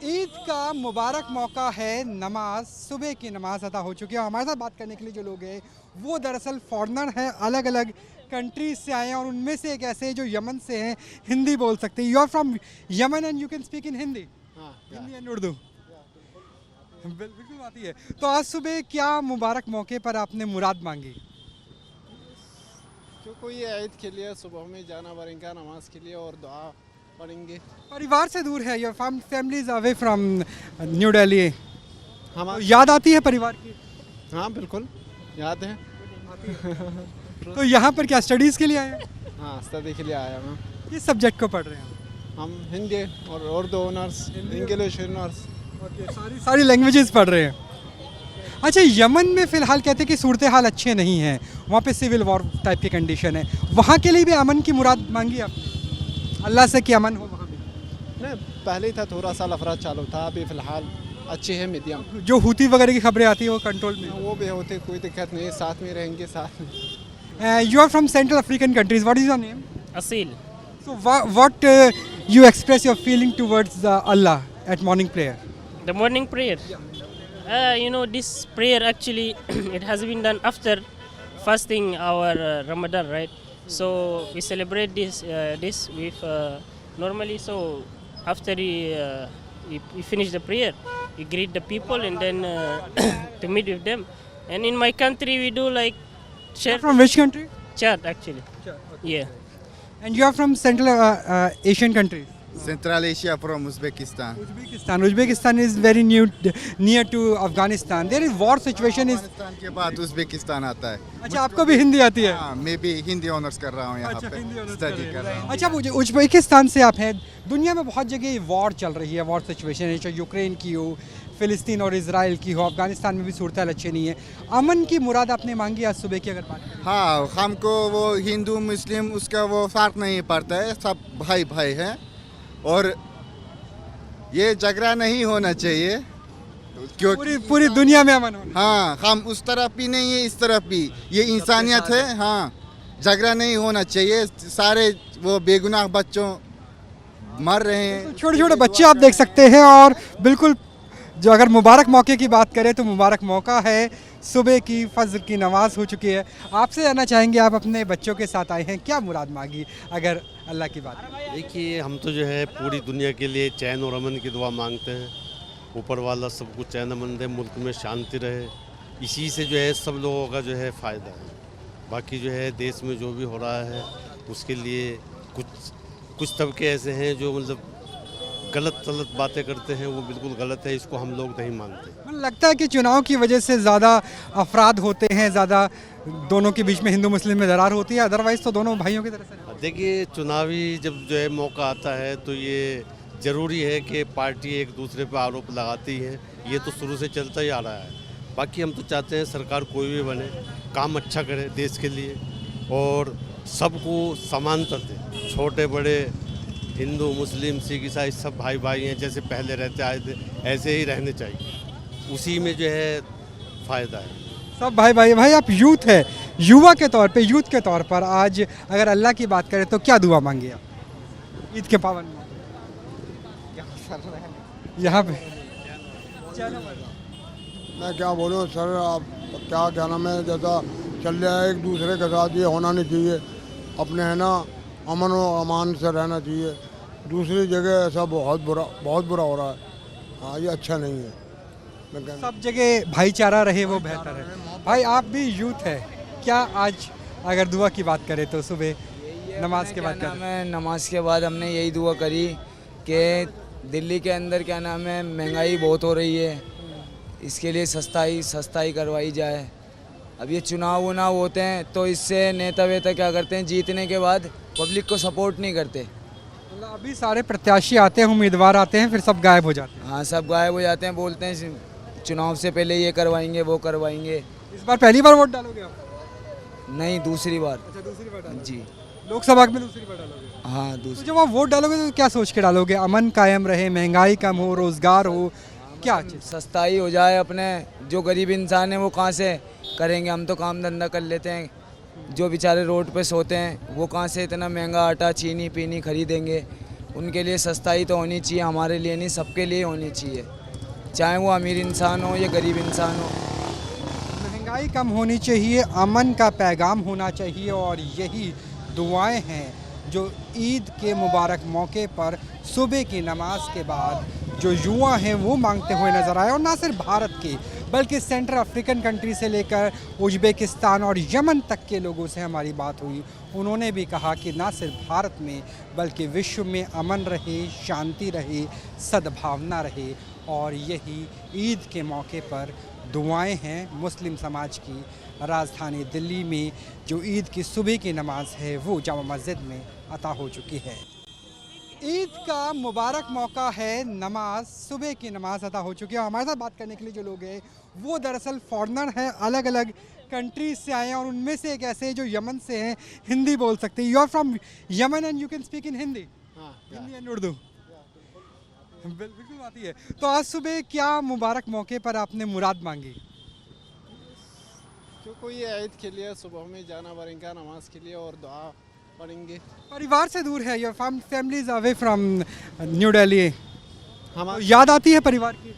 ईद का मुबारक मौका है। नमाज, सुबह की नमाज अदा हो चुकी है। हमारे साथ बात करने के लिए जो लोग हैं वो दरअसल फॉरेनर हैं, अलग अलग कंट्रीज से आए हैं और उनमें से एक ऐसे हैं जो यमन से हैं, हिंदी बोल सकते हैं। You are from Yemen and you can speak in Hindi. Hindi and Urdu बिल्कुल आती है। तो आज सुबह क्या मुबारक मौके पर आपने मुराद मांगी? जो कोई ईद के लिए सुबह में जाना पड़ेगा नमाज के लिए और दुआ पढ़ेंगे। परिवार से दूर है, your families away from new Delhi. हम तो याद आती है परिवार की? हाँ बिल्कुल याद है। तो यहाँ पर क्या स्टडीज़ के लिए आए हैं? हाँ स्टडी के लिए आया हूँ। किस सब्जेक्ट को पढ़ रहे हैं? हम हिंदी और उर्दू ऑनर्स, इंग्लिश ऑनर्स। सारी लैंग्वेजेस पढ़ रहे हैं। अच्छा, यमन में फ़िलहाल कहते हैं कि सूरत हाल अच्छे नहीं हैं, वहाँ पे सिविल वॉर टाइप की कंडीशन है। वहाँ के लिए भी अमन की मुराद मांगी आपने अल्लाह से कि अमन हो वहाँ भी? नहीं, पहले ही था थोड़ा सा लफड़ा चालू था, अभी फ़िलहाल अच्छे है मीडियम। जो हुती वगैरह की खबरें आती है वो कंट्रोल में? वो भी होते कोई दिक्कत नहीं, साथ में रहेंगे साथ में। You are from central African countries, what is your name? Asil. So what you express your feeling towards Allah at morning prayer? The morning prayer. This prayer actually it has been done after fasting our Ramadan, right? So we celebrate this with normally. So after we finish the prayer, we greet the people and then to meet with them. And in my country, we do like You're from which country? chat actually. Yeah. And you are from Central Asian countries. Central Asia from Uzbekistan. Uzbekistan is very near to Afghanistan. There is war situation is. Afghanistan के बाद Uzbekistan आता है। अच्छा, आपको भी हिंदी आती है? हाँ, मैं भी हिंदी ऑनर्स कर रहा हूँ यहाँ अच्छा, हिंदी पे, ऑनर्स स्टडी कर कर रहा हूँ। अच्छा, मुझे उज़्बेकिस्तान से आप हैं। दुनिया में बहुत जगह वॉर चल रही है, वॉर सिचुएशन है, चाहे यूक्रेन की हो, फिलिस्तीन और इजराइल की हो, अफगानिस्तान में भी सूरत हाल अच्छी नहीं है। अमन की मुराद आपने मांगी आज सुबह की अगर बात करें? हाँ, हमको वो हिंदू मुस्लिम उसका वो फर्क नहीं पड़ता है, सब भाई भाई हैं और ये झगड़ा नहीं होना चाहिए क्योंकि पूरी दुनिया में अमन होना। हाँ, हम उस तरफ भी नहीं है इस तरफ भी, ये इंसानियत है। हाँ, झगड़ा नहीं होना चाहिए, सारे वो बेगुनाह बच्चों मर रहे हैं। छोटे छोटे बच्चे आप देख सकते हैं और बिल्कुल जो अगर मुबारक मौके की बात करें तो मुबारक मौका है। सुबह की फज्र की नमाज हो चुकी है। आपसे जानना चाहेंगे, आप अपने बच्चों के साथ आए हैं, क्या मुराद मांगी अगर अल्लाह की बात करें? देखिए, हम तो जो है पूरी दुनिया के लिए चैन और अमन की दुआ मांगते हैं। ऊपर वाला सबको चैन अमन दे, मुल्क में शांति रहे, इसी से जो है सब लोगों का जो है फ़ायदा है। बाकी जो है देश में जो भी हो रहा है उसके लिए कुछ तबके ऐसे हैं जो मतलब गलत बातें करते हैं, वो बिल्कुल गलत है, इसको हम लोग नहीं मानते। मुझे लगता है कि चुनाव की वजह से ज़्यादा अफराद होते हैं, ज़्यादा दोनों के बीच में हिंदू मुस्लिम में दरार होती है, अदरवाइज़ तो दोनों भाइयों की तरफ से। देखिए, चुनावी जब जो है मौका आता है तो ये ज़रूरी है कि पार्टी एक दूसरे पर आरोप लगाती है, ये तो शुरू से चलता ही आ रहा है। बाकी हम तो चाहते हैं सरकार कोई भी बने, काम अच्छा करे देश के लिए और सबको समानता दे, छोटे बड़े हिंदू मुस्लिम सिख ईसाई सब भाई भाई हैं, जैसे पहले रहते आए थे ऐसे ही रहने चाहिए, उसी में जो है फ़ायदा है। सब भाई भाई भाई आप यूथ है, युवा के तौर पे, यूथ के तौर पर आज अगर अल्लाह की बात करें तो क्या दुआ मांगी आप ईद के पावन में यहाँ पे? मैं क्या बोलूँ सर, आप क्या नाम है, जैसा चल रहा है एक दूसरे के साथ ये होना नहीं चाहिए। अपने है ना अमन और अमान से रहना चाहिए। दूसरी जगह ऐसा बहुत बुरा हो रहा है। हाँ, ये अच्छा नहीं है। मैं कहना सब जगह भाईचारा रहे वो बेहतर है। भाई आप भी यूथ है, क्या आज अगर दुआ की बात करें तो सुबह नमाज के बाद क्या नाम है, नमाज के बाद हमने यही दुआ करी कि दिल्ली के अंदर क्या नाम है, महंगाई बहुत हो रही है, इसके लिए सस्ताई करवाई जाए। अब ये चुनाव होते हैं तो इससे नेता वेता क्या करते हैं, जीतने के बाद पब्लिक को सपोर्ट नहीं करते। मतलब अभी सारे प्रत्याशी आते हैं, उम्मीदवार आते हैं, फिर सब गायब हो जाते हैं। हाँ, सब गायब हो जाते हैं, बोलते हैं चुनाव से पहले ये करवाएंगे वो करवाएंगे। इस बार पहली बार वोट डालोगे आप? नहीं, दूसरी बार। अच्छा, दूसरी बार डालोगे? जी लोकसभा में दूसरी बार डालोगे? हाँ, तो दूसरी। जब आप वोट डालोगे तो क्या सोच के डालोगे? अमन कायम रहे, महंगाई कम हो, रोजगार हो, क्या चीज़? सस्ताई हो जाए। अपने जो गरीब इंसान है वो कहाँ से करेंगे, हम तो काम धंधा कर लेते हैं। जो बेचारे रोड पे सोते हैं वो कहाँ से इतना महंगा आटा चीनी पीनी खरीदेंगे। उनके लिए सस्ताई तो होनी चाहिए, हमारे लिए नहीं, सबके लिए होनी चाहिए, चाहे वो अमीर इंसान हो या गरीब इंसान हो। महंगाई कम होनी चाहिए, अमन का पैगाम होना चाहिए और यही दुआएं हैं जो ईद के मुबारक मौके पर सुबह की नमाज के बाद जो युवा हैं वो मांगते हुए नज़र आए। और ना सिर्फ भारत के बल्कि सेंट्रल अफ्रीकन कंट्री से लेकर उज़्बेकिस्तान और यमन तक के लोगों से हमारी बात हुई। उन्होंने भी कहा कि ना सिर्फ भारत में बल्कि विश्व में अमन रहे, शांति रहे, सद्भावना रहे और यही ईद के मौके पर दुआएं हैं। मुस्लिम समाज की राजधानी दिल्ली में जो ईद की सुबह की नमाज है वो जामा मस्जिद में अता हो चुकी है। ईद का मुबारक मौका है, नमाज सुबह की नमाज अदा हो चुकी है। हमारे साथ बात करने के लिए जो लोग हैं वो दरअसल फॉरेनर हैं, अलग अलग कंट्रीज से आए हैं और उनमें से एक ऐसे हैं जो यमन से हैं, हिंदी बोल सकते हैं। You are from Yemen and you can speak in Hindi? हाँ, हिंदी एंड उर्दू बिल्कुल आती है। तो आज सुबह क्या मुबारक मौके पर आपने मुराद मांगी? क्योंकि ये ईद के लिए सुबह में जाना पड़ेगा नमाज के लिए और दुआ पढ़ेंगे। परिवार से दूर है, your families away from new Delhi, हम तो याद आती है परिवार की?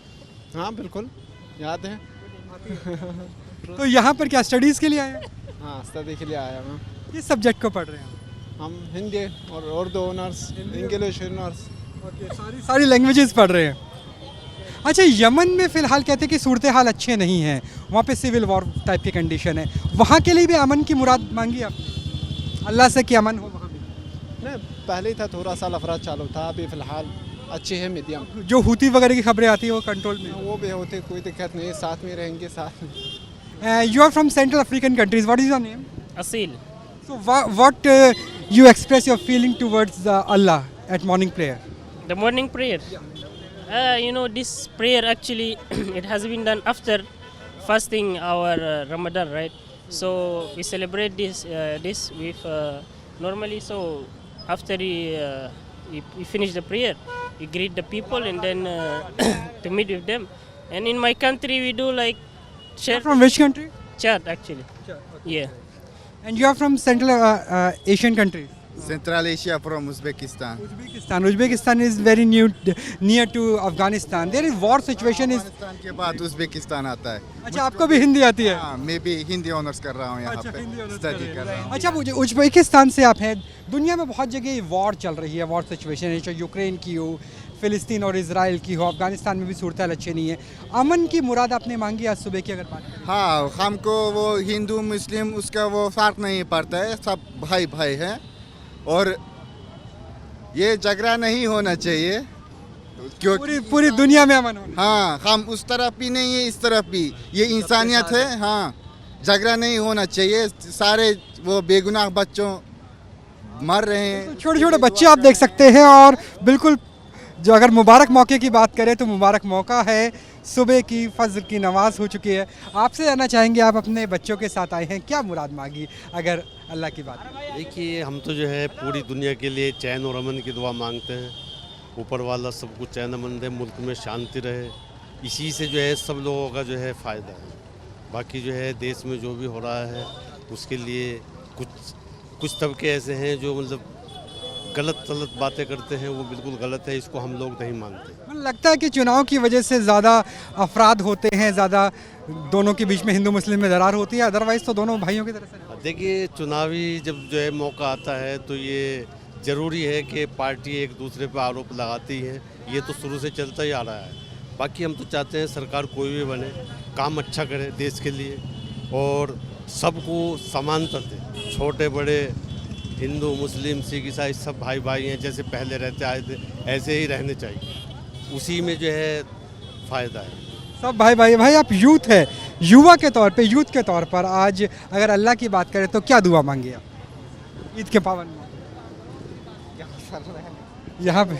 हाँ बिल्कुल याद है। तो यहाँ पर क्या स्टडीज़ के लिए आए हैं? हाँ स्टडी के लिए आया हूँ। किस सब्जेक्ट को पढ़ रहे हैं? हम हिंदी और उर्दू ऑनर्स, इंग्लिश ऑनर्स। सारी लैंग्वेजेस पढ़ रहे हैं। अच्छा, यमन में फ़िलहाल कहते हैं कि सूरत हाल अच्छे नहीं हैं, वहाँ पे सिविल वॉर टाइप की कंडीशन है, वहाँ के लिए भी अमन की मुराद मांगी आपने अल्लाह से कि अमन हो वहाँ भी? नहीं, पहले ही था थोड़ा सा लफड़ा चालू था, अभी फ़िलहाल अच्छे है मीडियम। जो हुती वगैरह की खबरें आती है वो कंट्रोल में? वो भी होते, कोई दिक्कत नहीं, साथ में रहेंगे साथ में। You are from central African countries, what is your name? Asil. So what you express your feeling towards Allah at morning prayer? The morning prayer. This prayer actually it has been done after fasting our Ramadan, right? So we celebrate this with normally. So after we finish the prayer, we greet the people and then to meet with them. And in my country we do like You're from which country? chat actually. Yeah. And you are from Central Asian countries? Central Asia from Uzbekistan. Uzbekistan. Uzbekistan is very near to Afghanistan. There is war situation is. Afghanistan के बाद Uzbekistan आता है। अच्छा, आपको भी हिंदी आती है? हाँ, मैं भी हिंदी ऑनर्स कर रहा हूँ यहाँ अच्छा, हिंदी पे, ऑनर्स स्टडी कर कर रहा हूँ। अच्छा, मुझे उज़्बेकिस्तान से आप हैं। दुनिया में बहुत जगह वॉर चल रही है, वॉर सिचुएशन है, चाहे यूक्रेन की हो, फ़िलिस्तीन और इजराइल की हो, अफगानिस्तान में भी सूरत हाल अच्छी नहीं है। अमन की मुराद आपने मांगी आज सुबह की अगर बात करें? हाँ, हमको वो हिंदू मुस्लिम उसका वो फ़र्क नहीं पड़ता है, सब भाई भाई हैं और ये झगड़ा नहीं होना चाहिए क्योंकि पूरी दुनिया में अमन होना। हाँ, हम उस तरफ भी नहीं है, इस तरफ भी, ये इंसानियत है। हाँ, झगड़ा नहीं होना चाहिए, सारे वो बेगुनाह बच्चों मर रहे हैं। छोटे छोटे बच्चे आप देख सकते हैं और बिल्कुल जो अगर मुबारक मौके की बात करें तो मुबारक मौका है, सुबह की फज्र की नमाज हो चुकी है। आपसे जानना चाहेंगे, आप अपने बच्चों के साथ आए हैं, क्या मुराद मांगी अगर अल्लाह की बात करें? देखिए, हम तो जो है पूरी दुनिया के लिए चैन और अमन की दुआ मांगते हैं। ऊपर वाला सबको चैन अमन दे, मुल्क में शांति रहे, इसी से जो है सब लोगों का जो है फ़ायदा है। बाकी जो है देश में जो भी हो रहा है उसके लिए कुछ तबके ऐसे हैं जो मतलब गलत बातें करते हैं, वो बिल्कुल गलत है, इसको हम लोग नहीं मानते। मुझे लगता है कि चुनाव की वजह से ज़्यादा अफराद होते हैं, ज़्यादा दोनों के बीच में हिंदू मुस्लिम में दरार होती है, अदरवाइज़ तो दोनों भाइयों की तरफ से। देखिए, चुनावी जब जो है मौका आता है तो ये ज़रूरी है कि पार्टी एक दूसरे पर आरोप लगाती है, ये तो शुरू से चलता ही आ रहा है। बाकी हम तो चाहते हैं सरकार कोई भी बने, काम अच्छा करे देश के लिए और सबको समानता दे, छोटे बड़े, हिंदू मुस्लिम सिख ईसाई सब भाई भाई हैं, जैसे पहले रहते आए थे ऐसे ही रहने चाहिए, उसी में जो है फ़ायदा है। सब भाई भाई भाई आप यूथ है, युवा के तौर पे, यूथ के तौर पर आज अगर अल्लाह की बात करें तो क्या दुआ मांगी आप ईद के पावन में यहाँ पे?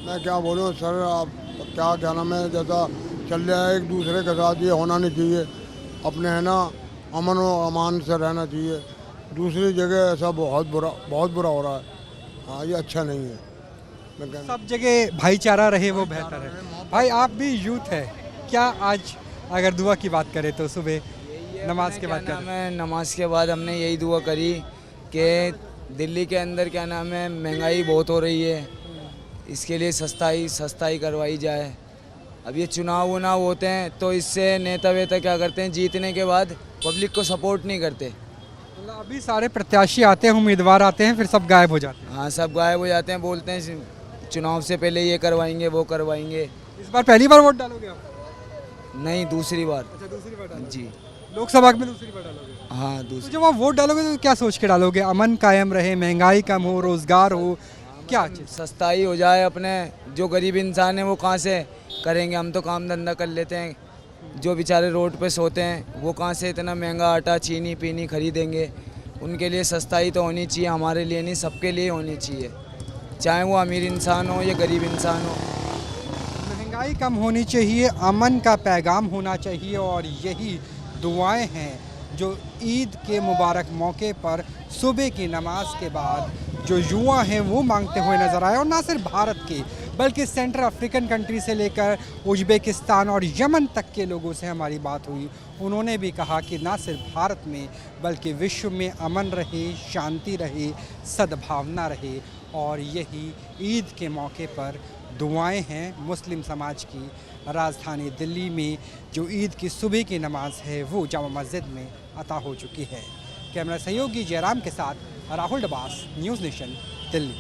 मैं क्या बोलूँ सर, आप क्या नाम है, जैसा चल रहा है एक दूसरे के साथ, ये होना नहीं चाहिए। अपने है ना अमन और अमान से रहना चाहिए। दूसरी जगह ऐसा बहुत बुरा हो रहा है। हाँ, ये अच्छा नहीं है। मैं कहना सब जगह भाईचारा रहे वो बेहतर है। भाई आप भी यूथ है, क्या आज अगर दुआ की बात करें तो सुबह नमाज के बाद क्या? नमाज के बाद हमने यही दुआ करी कि दिल्ली के अंदर क्या नाम है महंगाई बहुत हो रही है, इसके लिए सस्ताई करवाई जाए। अब ये चुनाव होते हैं तो इससे नेता वेता क्या करते हैं, जीतने के बाद पब्लिक को सपोर्ट नहीं करते। मतलब अभी सारे प्रत्याशी आते हैं, उम्मीदवार आते हैं, फिर सब गायब हो जाते हैं। हाँ, सब गायब हो जाते हैं, बोलते हैं चुनाव से पहले ये करवाएंगे वो करवाएंगे। इस बार पहली बार वोट डालोगे आप? नहीं, दूसरी बार। अच्छा, दूसरी बार डालोगे। जी लोकसभा में दूसरी बार डालोगे? हाँ, तो दूसरी। जब आप वोट डालोगे तो क्या सोच के डालोगे? अमन कायम रहे, महंगाई कम हो, रोजगार हो, क्या चीज़? सस्ताई हो जाए। अपने जो गरीब इंसान है वो कहाँ से करेंगे, हम तो काम धंधा कर लेते हैं। जो बेचारे रोड पे सोते हैं वो कहाँ से इतना महंगा आटा चीनी पीनी खरीदेंगे। उनके लिए सस्ताई तो होनी चाहिए, हमारे लिए नहीं, सबके लिए होनी चाहिए, चाहे वो अमीर इंसान हो या गरीब इंसान हो। महंगाई कम होनी चाहिए, अमन का पैगाम होना चाहिए, और यही दुआएं हैं जो ईद के मुबारक मौके पर सुबह की नमाज के बाद जो युवा हैं वो मांगते हुए नज़र आए। और ना सिर्फ भारत के बल्कि सेंट्रल अफ्रीकन कंट्री से लेकर उज़्बेकिस्तान और यमन तक के लोगों से हमारी बात हुई। उन्होंने भी कहा कि ना सिर्फ भारत में बल्कि विश्व में अमन रहे, शांति रहे, सद्भावना रहे, और यही ईद के मौके पर दुआएं हैं। मुस्लिम समाज की राजधानी दिल्ली में जो ईद की सुबह की नमाज है वो जामा मस्जिद में अता हो चुकी है। कैमरा सहयोगी जयराम के साथ राहुल डबास, न्यूज़ नेशन, दिल्ली।